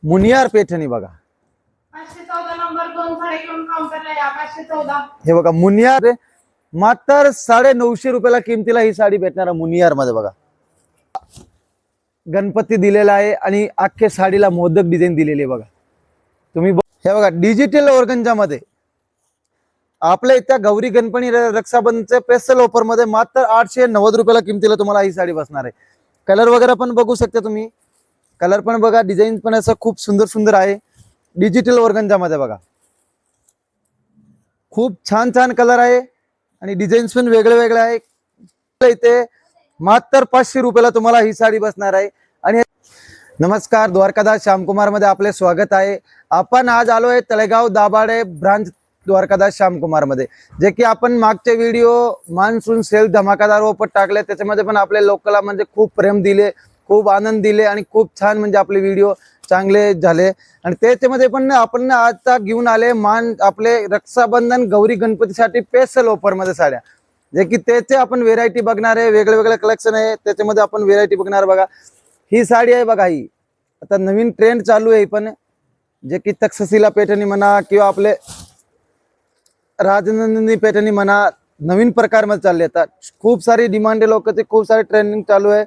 मुनियार पैठणी बघा. 514 नंबर 2 साडी घेऊन काउंटरला या. 514. हे बघा मुनियार मात्र 950 रुपयाला किमतीला ही साडी भेटणार आहे मुनियार मध्ये बघा. गणपती दिलेला आहे आणि अख्ख्या साडीला मोदक डिझाईन दिलेली आहे बघा. तुम्ही हे बघा डिजिटल ऑर्गंजा मध्ये आपल्या इथं गौरी गणपती रक्षाबंधनचे स्पेशल ऑफर मध्ये मात्र 890 रुपयाला किमतीला तुम्हाला ही साडी बसणार आहे. कलर वगैरे पण बघू शकता तुम्ही. कलर पण बघा, डिझाईन पण असं खूप सुंदर सुंदर आहे. डिजिटल ऑर्गंजा मध्ये बघा खूप छान छान कलर आहे आणि डिझाईन्स पण वेगळे वेगळे आहे. इथे मात्र 500 रुपयाला तुम्हाला ही साडी बसणार आहे. आणि नमस्कार, द्वारकादास श्यामकुमार मध्ये आपले स्वागत आहे. आपण आज आलो आहे तळेगाव दाभाडे ब्रांच द्वारकादास श्यामकुमार मध्ये. जे की आपण मागचे व्हिडिओ मान्सून सेल धमाकादार ऑफर टाकले, त्याच्यामध्ये पण आपले लोकला म्हणजे खूप प्रेम दिले, खूप आनंद दिले आणि खूप छान म्हणजे आपले व्हिडिओ चांगले झाले. आणि त्याच्यामध्ये पण आपण आता घेऊन आले आपले रक्षाबंधन गौरी गणपतीसाठी स्पेशल ऑफर मध्ये साड्या, जे की त्याचे आपण व्हेरायटी बघणार आहे. वेगळे वेगळे कलेक्शन आहे, त्याच्यामध्ये आपण व्हेरायटी बघणार. बघा ही साडी आहे बघा, ही आता नवीन ट्रेंड चालू आहे. पण जे की तक्षशिला पैठणी म्हणा किंवा आपले राजनंदिनी पैठणी म्हणा, नवीन प्रकार मध्ये चालले. आता खूप सारी डिमांड आहे, लोकांचे खूप सारे ट्रेंडिंग चालू आहे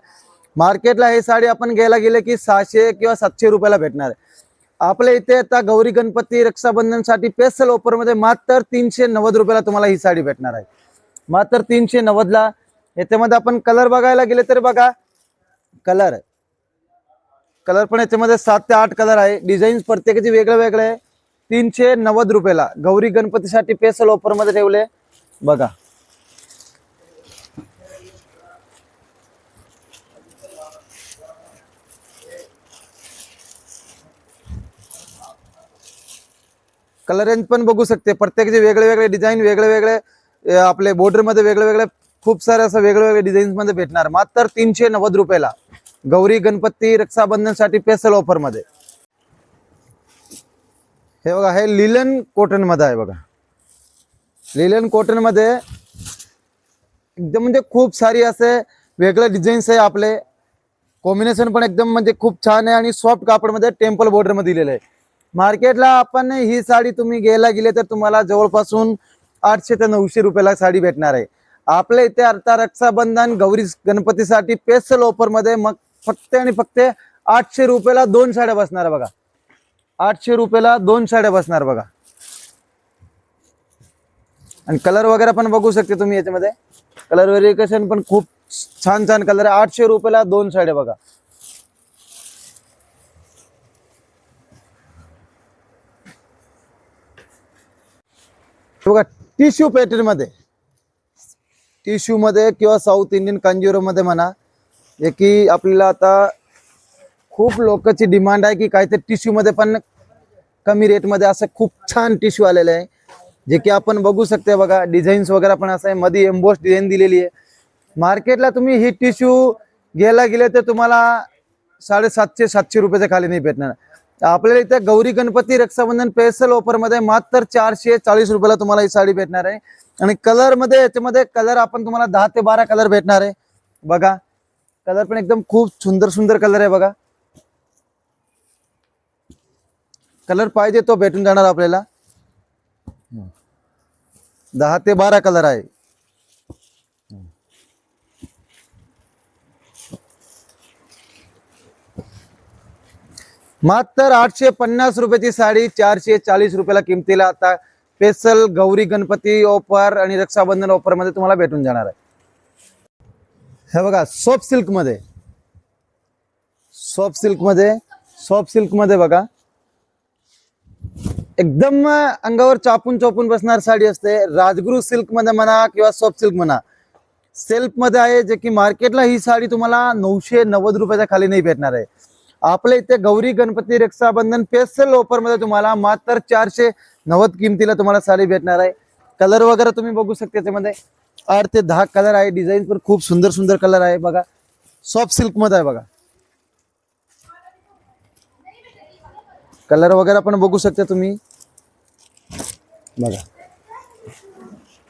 मार्केटला. हे साडी आपण घ्यायला गेले की 600 किंवा 700 रुपयाला भेटणार आहे. आपल्या इथे आता गौरी गणपती रक्षाबंधन साठी स्पेशल ऑफर मध्ये मात्र 390 रुपयाला तुम्हाला ही साडी भेटणार आहे. मात्र 390 ला. याच्यामध्ये आपण कलर बघायला गेले तर बघा कलर पण याच्यामध्ये 7 ते 8 कलर आहे. डिझाईन्स प्रत्येकाचे वेगळे वेगळे आहे. 390 रुपयाला गौरी गणपतीसाठी स्पेशल ऑफर मध्ये ठेवले बघा. कलर रेंज पण बघू शकते, प्रत्येकाचे वेगळे वेगळे डिझाईन, वेगळे वेगळे आपले बॉर्डर मध्ये वेगळे वेगळे खूप सारे असं वेगळे वेगळे डिझाईन्स मध्ये भेटणार मात्र 390 रुपयाला गौरी गणपती रक्षाबंधन साठी स्पेशल ऑफर मध्ये. हे बघा हे लिलन कॉटन मध्ये आहे बघा. लिलन कॉटन मध्ये एकदम म्हणजे खूप सारी असे वेगळे डिझाईन्स आहे. आपले कॉम्बिनेशन पण एकदम म्हणजे खूप छान आहे आणि सॉफ्ट कापड मध्ये टेम्पल बॉर्डर मध्ये दिलेलं आहे. मार्केटला आपण ही साडी तुम्ही घ्यायला गेले तर तुम्हाला जवळपासून 800 ते 900 रुपयाला साडी भेटणार आहे. आपल्या इथे आता रक्षाबंधन गौरी गणपतीसाठी स्पेशल ऑफर मध्ये मग फक्त आणि फक्त 800 रुपयाला 2 साड्या बसणार बघा. 800 रुपयाला 2 साड्या बसणार बघा. आणि कलर वगैरे पण बघू शकते तुम्ही. याच्यामध्ये कलर व्हेरिएशन पण खूप छान छान कलर आहे. 800 रुपयाला 2 साड्या बघा. बघा टिश्यू पॅटर्न मध्ये, टिश्यू मध्ये किंवा साऊथ इंडियन कांजीवरम मध्ये म्हणा, जे की आपल्याला आता खूप लोकांची डिमांड आहे की काहीतरी टिश्यू मध्ये पण कमी रेट मध्ये असं खूप छान टिश्यू आलेलं आहे. जे की आपण बघू शकते बघा. डिझाईन्स वगैरे पण असं आहे, मध्ये एम्बोस डिझाईन दिलेली आहे. मार्केटला तुम्ही ही टिश्यू घ्यायला गेले तर तुम्हाला 750-700 रुपयाच्या खाली नाही भेटणार. आपल्याला इथे गौरी गणपती रक्षाबंधन स्पेशल ऑफर मध्ये मात्र 440 रुपयाला तुम्हाला ही साडी भेटणार आहे. आणि कलर मध्ये याच्यामध्ये कलर आपण तुम्हाला 10 ते 12 कलर भेटणार आहे बघा. कलर पण एकदम खूप सुंदर सुंदर कलर आहे बघा. कलर पाहिजे तो भेटून जाणार आपल्याला. 10 ते 12 कलर आहे. मात्र 850 रुपयाची साडी 440 रुपयाला किमतीला आता स्पेशल गौरी गणपती ऑफर आणि रक्षाबंधन ऑफर मध्ये तुम्हाला भेटून जाणार आहे. हे बघा सॉफ्ट सिल्क मध्ये, सॉफ्ट सिल्क मध्ये बघा एकदम अंगावर चापून चोपून बसणार साडी असते. राजगुरू सिल्क मध्ये म्हणा किंवा सॉफ्ट सिल्क म्हणा, सेल्फ मध्ये आहे. जे की मार्केटला ही साडी तुम्हाला 990 रुपयाच्या खाली नाही भेटणार आहे. आपल्या इथे गौरी गणपती रक्षाबंधन स्पेशल ऑफर मध्ये तुम्हाला मात्र 490 किमतीला तुम्हाला साडी भेटणार आहे. कलर वगैरे तुम्ही बघू शकता. त्याच्यामध्ये 8 ते 10 कलर आहे. डिझाईन पण खूप सुंदर सुंदर कलर आहे बघा. सॉफ्ट सिल्क मध्ये आहे बघा. कलर वगैरे पण बघू शकता तुम्ही बघा.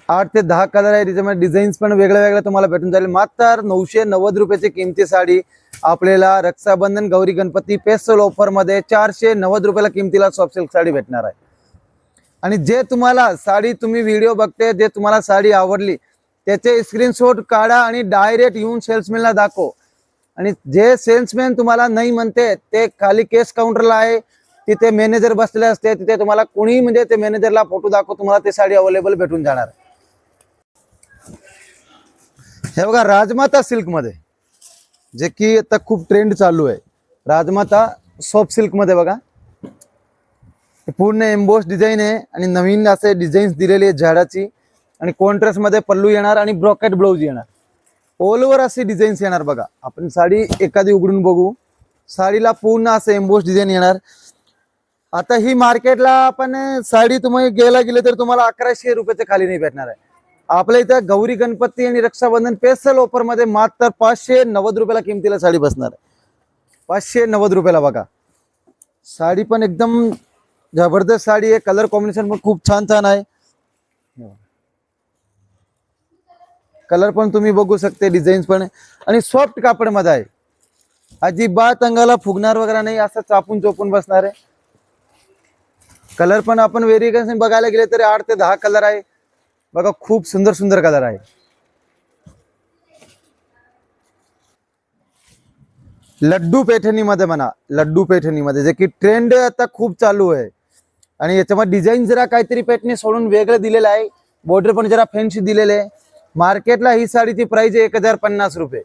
8 ते 10 कलर आहे. त्याच्यामध्ये डिझाईन्स पण वेगळे वेगळे तुम्हाला भेटून जाईल. मात्र 990 रुपयाची किमती साडी आपल्याला रक्षाबंधन गौरी गणपती स्पेशल ऑफर मध्ये 490 रुपयाला किमतीला सॉफ्ट सिल्क साडी भेटणार आहे। आणि जे तुम्हाला साडी तुम्ही व्हिडिओ बघते, जे तुम्हाला साडी आवडली त्याचे स्क्रीनशॉट काढा आणि डायरेक्ट येऊन सेल्समॅनला दाखव। आणि जे सेल्समॅन तुम्हाला नाही म्हणते ते खाली केस काउंटरला आहे, तिथे मॅनेजर बसलेले असते, तिथे तुम्हाला कोणी म्हणजे ते मॅनेजरला फोटो दाखव, तुम्हाला ते साडी अवेलेबल भेटून जाणार। हे बघा राजमाता सिल्क मध्ये, जे की आता खूप ट्रेंड चालू आहे, राजमाता सॉफ्ट सिल्क मध्ये बघा पूर्ण एम्बोस डिझाईन आहे आणि नवीन असे डिझाईन्स दिलेली आहे झाडाची। आणि कॉन्ट्रास्ट मध्ये पल्लू येणार आणि ब्रॉकेट ब्लाउज येणार, ऑल ओव्हर असे डिझाईन्स येणार। बघा आपण साडी एखादी उघडून बघू, साडीला पूर्ण असे एम्बोस डिझाईन येणार। आता ही मार्केटला आपण साडी तुम्ही गेले तर तुम्हाला 1100 रुपयाच्या खाली नाही भेटणार आहे। आपल्या इथं गौरी गणपती आणि रक्षाबंधन स्पेशल ऑफर मध्ये मात्र 590 रुपयाला किमतीला साडी बसणार आहे। 590 रुपयाला बघा, साडी पण एकदम जबरदस्त साडी आहे, कलर कॉम्बिनेशन पण खूप छान छान आहे। कलर पण तुम्ही बघू शकते, डिझाईन्स पण आणि सॉफ्ट कापड मध्ये आहे, अजिबात अंगाला फुगणार वगैरे नाही, असं चापून चोपून बसणार आहे। कलर पण आपण व्हेरिएशन बघायला गेले तरी 8 ते 10 कलर आहे बघा, खूप सुंदर सुंदर कलर आहे। लड्डू पैठणी मध्ये म्हणा, लड्डू पैठणी मध्ये जे की ट्रेंड आता खूप चालू आहे। आणि याच्यामध्ये डिझाईन जरा काहीतरी पैठणी सोडून वेगळं दिलेलं आहे, बॉर्डर पण जरा फॅन्सी दिलेले आहे। मार्केटला ही साडीची प्राइस आहे 1050 रुपये।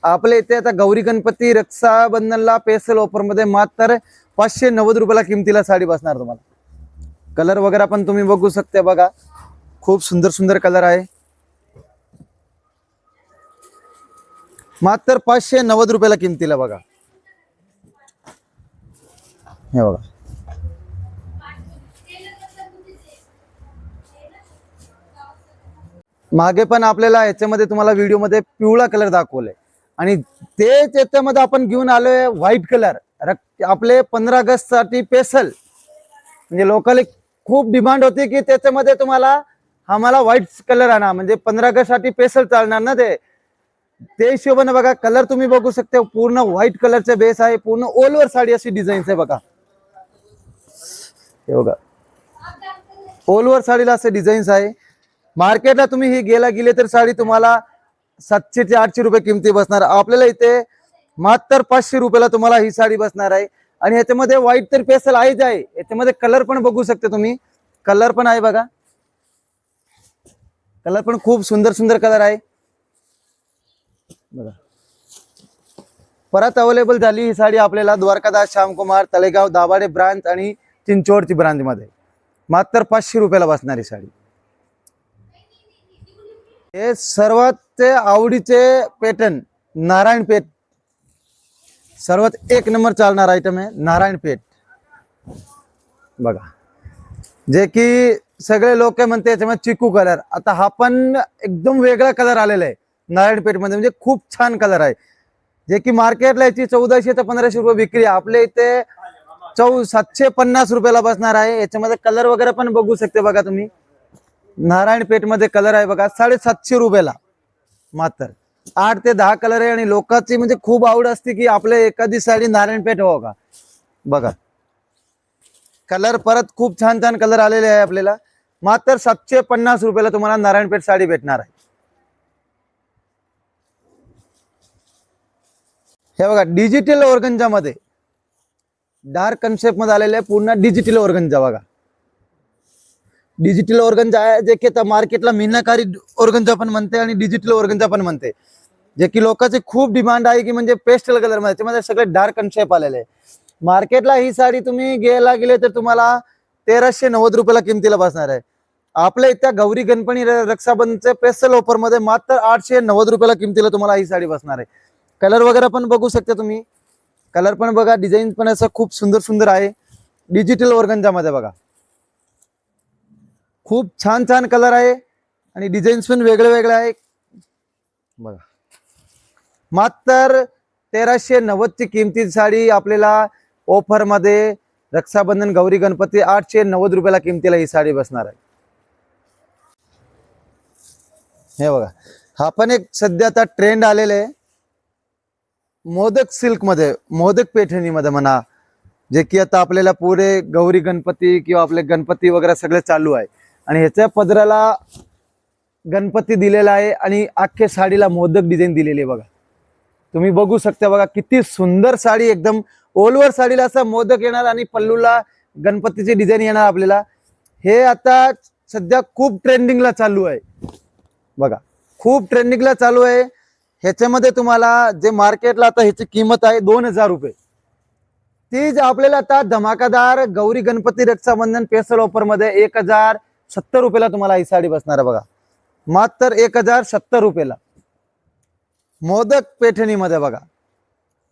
आपल्या इथे आता गौरी गणपती रक्षाबंधनला स्पेशल ऑफर मध्ये मात्र 590 रुपयाला किमतीला साडी बसणार तुम्हाला। कलर वगैरे पण तुम्ही बघू शकता बघा, खूप सुंदर सुंदर कलर आहे, मात्र 590 रुपयाला किमतीला बघा। हे बघा मागे पण आपल्याला याच्यामध्ये तुम्हाला व्हिडिओ मध्ये पिवळा कलर दाखवलाय आणि तेच याच्यामध्ये आपण घेऊन आलोय व्हाईट कलर। आपले 15 ऑगस्ट साठी स्पेशल, म्हणजे लोकल खूप डिमांड होती की त्याच्यामध्ये तुम्हाला आम्हाला व्हाईट कलर आणा, म्हणजे 15 ऑगस्ट साठी स्पेशल चालणार ना ते हिशोबाने बघा कलर तुम्ही बघू शकता, पूर्ण व्हाईट कलरचा बेस आहे, पूर्ण ऑल ओव्हर साडी अशी डिझाईन्स आहे बघा। हे बघा ऑल ओव्हर साडीला असे डिझाईन्स आहे। मार्केटला तुम्ही ही गेले तर साडी तुम्हाला 700 ते 800 रुपये किमती बसणार, आपल्याला इथे मात्र 500 रुपयाला तुम्हाला ही साडी बसणार आहे। आणि ह्याच्यामध्ये व्हाईट तर स्पेशल आहेच आहे, याच्यामध्ये कलर पण बघू शकता तुम्ही, कलर पण आहे बघा, कलर पण खूप सुंदर सुंदर कलर आहे बघा। परत अवेलेबल झाली ही साडी आपल्याला द्वारकादास श्यामकुमार तळेगाव दाभाडे ब्रांच आणि चिंचवडची ब्रांच मध्ये, मात्र 500 रुपयाला बसणारी साडी। हे सर्वात आवडीचे पॅटर्न नारायणपेठ, सर्वात एक नंबर चालणार आयटम आहे नारायणपेठ बघा, जे की सगळे लोक म्हणते याच्यामध्ये चिकू कलर। आता हा पण एकदम वेगळा कलर आलेला आहे नारायणपेठ मध्ये, म्हणजे खूप छान कलर आहे, जे की मार्केटला याची 1400 ते 1500 रुपये विक्री, आपल्या इथे 750 रुपयाला बसणार आहे। याच्यामध्ये कलर वगैरे पण बघू शकते बघा तुम्ही, नारायणपेठ मध्ये कलर आहे बघा 750 रुपयाला मात्र। 8 ते 10 कलर आहे आणि लोकांची म्हणजे खूप आवड असते की आपल्या एखादी साडी नारायणपेठ हो का बघा। कलर परत खूप छान छान कलर आलेले आहे आपल्याला, मात्र 750 रुपयाला तुम्हाला नारायणपेठ साडी भेटणार आहे। हे बघा डिजिटल ऑर्गंजा मध्ये डार्क कन्सेप्ट मध्ये आलेले आहे, पूर्ण डिजिटल ऑर्गंजा बघा, डिजिटल ऑर्गंजा आहे, जे की आता मार्केटला मीनाकारी ऑर्गंजा पण म्हणते आणि डिजिटल ऑर्गंजा पण म्हणते, जे की लोकांची खूप डिमांड आहे की म्हणजे पेस्टल कलर मध्ये, त्यामध्ये सगळे डार्क कन्सेप्ट आलेले आहे। मार्केटला ही साडी तुम्ही गेले तर तुम्हाला 1390 रुपयाला किमतीला बसणार आहे। आपल्या इथं गौरी गणपती रक्षाबंधनचे स्पेशल ऑफर मध्ये मात्र 890 रुपयाला किमतीला तुम्हाला ही साडी बसणार आहे। कलर वगैरे पण बघू शकता तुम्ही, कलर पण बघा, डिझाईन पण असं खूप सुंदर सुंदर आहे डिजिटल ऑर्गंजा मध्ये बघा, खूप छान छान कलर आहे आणि डिझाईन्स पण वेगळे वेगळे आहे बघा। मात्र 1390 ची किमती साडी आपल्याला ऑफर मध्ये रक्षाबंधन गौरी गणपती 890 रुपयाला किमतीला ही साडी बसणार आहे। हे बघा हा पण एक सध्या आता ट्रेंड आलेला आहे, मोदक सिल्क मध्ये, मोदक पैठणी मध्ये म्हणा, जे की आता आपल्याला पुढे गौरी गणपती किंवा आपले गणपती वगैरे सगळे चालू आहे. आणि ह्याच्या पदराला गणपती दिलेला आहे आणि अख्ख्या साडीला मोदक डिझाईन दिलेली आहे बघा. तुम्ही बघू शकता बघा, किती सुंदर साडी, एकदम ओलवर साडीला असा मोदक येणार आणि पल्लूला गणपतीची डिझाईन येणार आपल्याला. हे आता सध्या खूप ट्रेंडिंगला चालू आहे बघा, खूप ट्रेंडिंगला चालू आहे. ह्याच्यामध्ये तुम्हाला जे मार्केटला आता ह्याची किंमत आहे 2000 रुपये, ती आपल्याला आता धमाकादार गौरी गणपती रक्षाबंधन स्पेशल ऑफर मध्ये 1070 रुपयाला तुम्हाला ही साडी बसणार आहे बघा. मात्र 1070 रुपयाला मोदक पैठणी मध्ये बघा.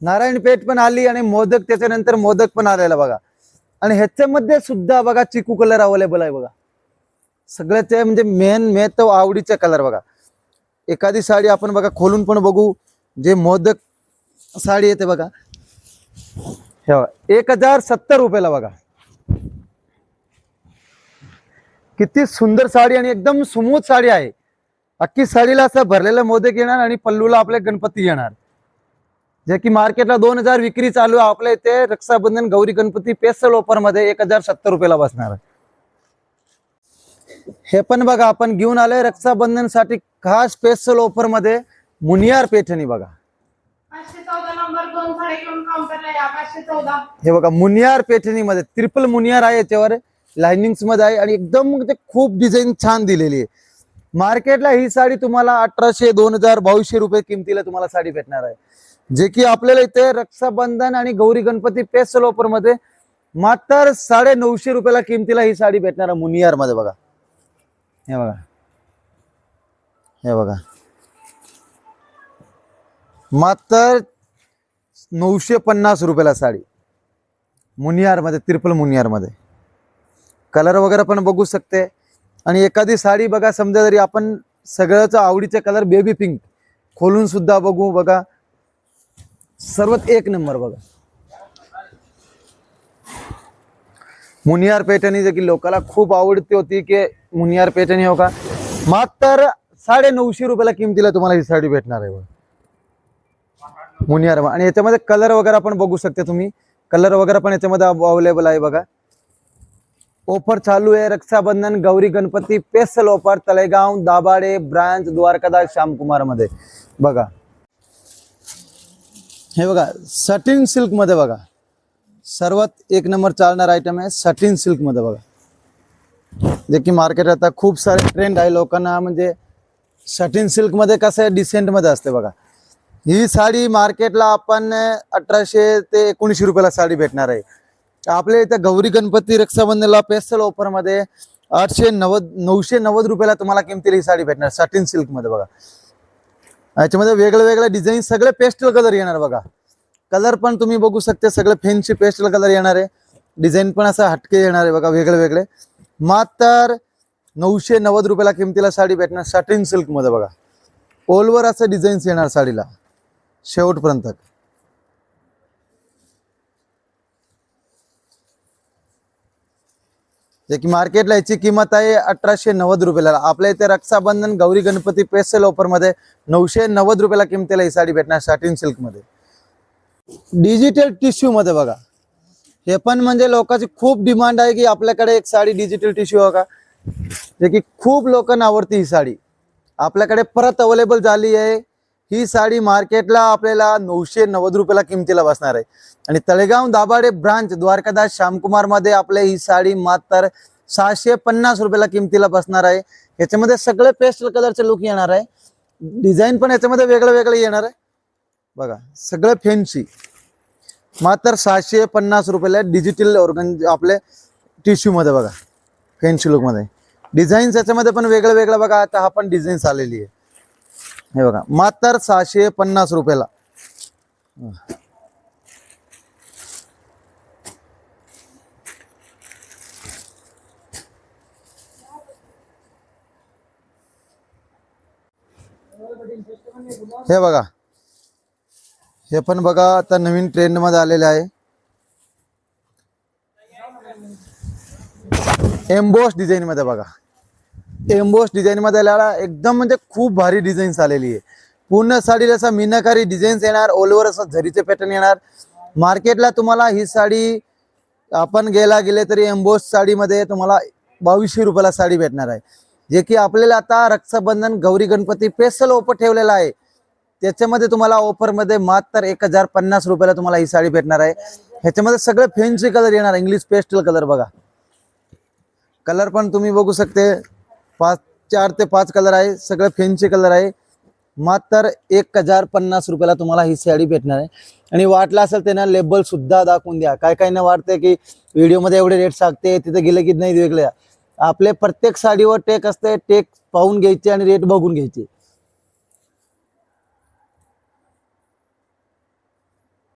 नारायणपेठ पण आली आणि मोदक त्याच्यानंतर मोदक पण आलेला बघा. आणि ह्याच्यामध्ये सुद्धा बघा चिकू कलर अवेलेबल आहे बघा. सगळ्याचे म्हणजे मेन तो आवडीचा कलर बघा. एखादी साडी आपण बघा खोलून पण बघू, जे मोदक साडी येते बघा, हे बघा 1070 रुपयाला बघा. किती सुंदर साडी आणि एकदम स्मूथ साडी आहे. अख्खी साडीला असं भरलेलं मोदक येणार आणि पल्लूला आपले गणपती येणार, जे की मार्केटला 2000 विक्री चालू आहे. आपल्या इथे रक्षाबंधन गौरी गणपती स्पेशल ऑफर मध्ये 1070 रुपयाला बसणार. हे पण बघा आपण घेऊन आलोय रक्षाबंधन साठी खास स्पेशल ऑफर मध्ये मुनियार पैठणी बघा. 514 नंबर 2 साडी घेऊन काउंटरला या. 514. हे बघा मुनियार पैठणी मध्ये ट्रिपल मुनियार आहे, याच्यावर लाइनिंग्स मध्ये आहे आणि एकदम ते खूप डिझाईन छान दिलेली आहे. मार्केटला ही साडी तुम्हाला 1800, 2000, 2200 रुपये किमतीला तुम्हाला साडी भेटणार आहे, जे की आपल्याला इथे रक्षाबंधन आणि गौरी गणपती स्पेशल ऑफर मध्ये मात्र 950 रुपयाला किमतीला ही साडी भेटणार आहे मुनियार मध्ये बघा. हे बघा, हे बघा मात्र 950 रुपयाला साडी मुनियार मध्ये, ट्रिपल मुनियार मध्ये. कलर वगैरे पण बघू शकते. आणि एखादी साडी बघा, समजा जरी आपण सगळ्याच आवडीचे कलर बेबी पिंक खोलून सुद्धा बघू बघा, सर्वात एक नंबर बघा. मुनियार पैठणी जे की लोकांना खूप आवडती होती की मुनियार पैठणी हो का, मात्र 950 रुपयाला किमतीला तुम्हाला ही साडी भेटणार आहे मुनियार. आणि याच्यामध्ये कलर वगैरे पण बघू शकते तुम्ही, कलर वगैरे पण याच्यामध्ये अवेलेबल आहे बघा. ऑफर चालू आहे Rakshabandhan Gauri Ganpati special offer, Talegaon Dabhade branch Dwarkadas Shyamkumar मध्ये बघा. हे बघा सटिन सिल्क मध्ये बघा, सर्वात एक नंबर चालणार आयटम आहे सटिन सिल्क मध्ये बघा, जे की मार्केट आता खूप सारे ट्रेंड आहे लोकांना. म्हणजे सटिन सिल्क मध्ये कसं आहे, डिसेंट मध्ये असते बघा. ही साडी मार्केटला आपण 1800 ते 1900 रुपयाला साडी भेटणार आहे. आपल्या इथं गौरी गणपती रक्षाबंधनला स्पेशल ऑफर मध्ये 990 रुपयाला तुम्हाला किमतीला ही साडी भेटणार सटिन सिल्क मध्ये बघा. याच्यामध्ये वेगळे डिझाईन, सगळे पेस्टल कलर येणार बघा. कलर पण तुम्ही बघू शकता, सगळे फॅन्सी पेस्टल कलर येणार आहे. डिझाईन पण असं हटके येणार आहे बघा, वेगळे. मात्र 990 रुपयाला किमतीला साडी भेटणार सटिन सिल्क मध्ये बघा. ऑलवर असं डिझाईन्स येणार साडीला शेवटपर्यंत. जे की मार्केटला याची किंमत आहे 1890 रुपयाला. आपल्या इथे रक्षाबंधन गौरी गणपती स्पेशल ऑफर मध्ये 990 रुपयाला किमतीला ही साडी भेटणार सटिन सिल्क मध्ये. डिजिटल टिश्यू मध्ये बघा, हे पण म्हणजे लोकांची खूप डिमांड आहे की आपल्याकडे एक साडी डिजिटल टिश्यू हो का, जे की खूप लोकांना आवडती ही साडी. आपल्याकडे परत अवेलेबल झाली आहे ही साडी. मार्केटला आपल्याला 990 रुपयाला किमतीला बसणार आहे. आणि तळेगाव दाभाडे ब्रांच द्वारकादास श्यामकुमार मध्ये आपल्या ही साडी मात्र 650 रुपयाला किमतीला बसणार आहे. याच्यामध्ये सगळे पेस्टल कलरचे लुक येणार आहे. डिझाईन पण याच्यामध्ये वेगळे येणार आहे बघा, सगळे फॅन्सी. मात्र 650 रुपयाला डिजिटल ऑर्गन आपले टिश्यू मध्ये बघा, फॅन्सी लुक मध्ये. डिझाईन्स याच्यामध्ये पण वेगळे बघा. आता हा पण डिझाईन्स आलेली आहे हे बघा, मात्र 650 रुपयाला. हे बघा, हे पण बघा आता नवीन ट्रेंड मध्ये आलेले आहे. एम्बोस डिझाईन मध्ये बघा, एम्बोस डिझाईन मध्ये आलेला एकदम म्हणजे खूप भारी डिझाईन्स आलेली आहे. पूर्ण साडीला असा मीनाकारी डिझाईन्स येणार, ऑल ओव्हर असं झरीचे पॅटर्न येणार. मार्केटला तुम्हाला ही साडी आपण गेले तरी एम्बोस साडीमध्ये तुम्हाला 2200 रुपयाला साडी भेटणार आहे. जे की आपल्याला आता रक्षाबंधन गौरी गणपती स्पेशल ऑफर ठेवलेला आहे. त्याच्यामध्ये तुम्हाला ऑफरमध्ये मात्र 1050 रुपयाला तुम्हाला ही साडी भेटणार आहे. ह्याच्यामध्ये सगळे फॅन्सी कलर येणार, इंग्लिश पेस्टल कलर बघा. कलर पण तुम्ही बघू शकते, 4 ते 5 कलर आहे, सगळे फॅन्सी कलर आहे. मात्र 1050 रुपयाला तुम्हाला ही साडी भेटणार आहे. आणि वाटलं असेल त्यांना लेबल सुद्धा दाखवून द्या. काय काय ना वाटते की व्हिडिओमध्ये एवढे रेट सांगते, तिथे गेले की नाही वेगळे. आपले प्रत्येक साडीवर टेक असते, टेक पाहून घ्यायचे आणि रेट बघून घ्यायचे.